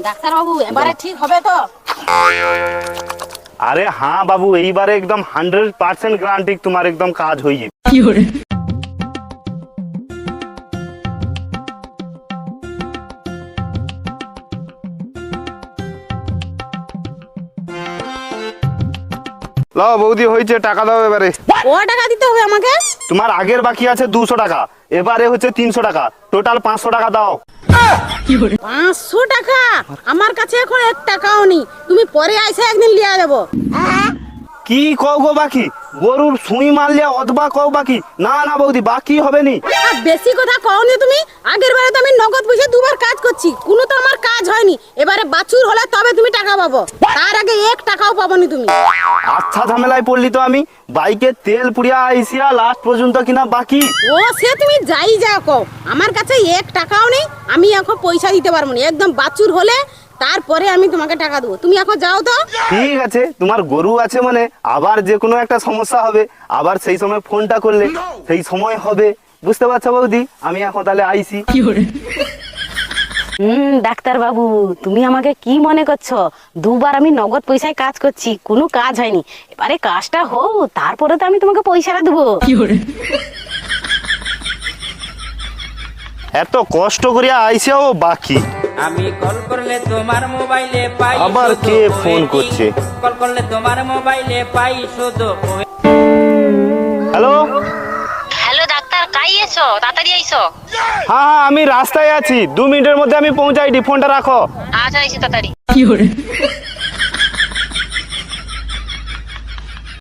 Doctor বাবু এবারে ঠিক হবে তো? अरे हाँ बाबू यही बार एकदम 100% गारंटी तुम्हारे एकदम काज होई। लो বৌদি হয়েছে টাকা দাও এবারে। ও টাকা দিতে হবে আমাকে? তোমার আগের বাকি আছে 200 টাকা, এবারে হচ্ছে 300 টাকা, টোটাল 500 টাকা দাও। 500 টাকা? আমার কাছে এখন 1 টাকাও নেই, তুমি পরে আইসা একদিন লিয়া যাবো। কি কও গো বাকি? গরুর সুই মারলে অথবা কও বাকি? না না বৌদি বাকি হবে নি। আর বেশি কথা কওনি তুমি। আগের বারে তো আমি নগদ পয়সা দুবার কাজ করছি, কোনো তো আমার কাজ হয়নি। এবারে বাছুর হলে তবে তুমি টাকা পাবো, তার আগে 1 টাকাও পাবোনি তুমি। আচ্ছা ঝামেলায় পড়লি তো আমি। বাইকে তেল পুড়িয়া আইসিয়া লাস্ট পর্যন্ত কিনা বাকি। ও সে তুমি যাই যাও কও, আমার কাছে 1 টাকাও নেই, আমি এখন পয়সা দিতে পারবো না। একদম বাছুর হলে তারপরে আমি তোমাকে টাকা দেবো, তুমি এখন যাও তো। ঠিক আছে, তোমার গরু আছে মানে আবার যে কোনো একটা সমস্যা হবে, আবার সেই সময় ফোনটা করলে সেই সময় হবে, বুঝতে পারছো বৌদি? আমি এখন তাহলে আইসি। ডাক্তার বাবু তুমি আমাকে কি মনে করছো? দুবার আমি নগদ পয়সায় কাজ করছি, কোনো কাজ হয়নি। এবারে কাজটা হোক, তারপরে তো আমি তোমাকে পয়সাটা দেবো। এত কষ্ট করিয়া আইসিয়াও বাকি। আমি কল করলে তোমার মোবাইলে পাই আবার শুধু কে ফোন waiting। করছে? কল করলে তোমার মোবাইলে পাই শুধু হ্যালো, হ্যালো ডাক্তার, কাই এসো, তাড়াতাড়ি আইসো। হ্যাঁ হ্যাঁ আমি রাস্তায় আছি, 2 মিনিটের মধ্যে আমি পৌঁছাইছি, ফোনটা রাখো। আচ্ছা আইসি তাড়াতাড়ি।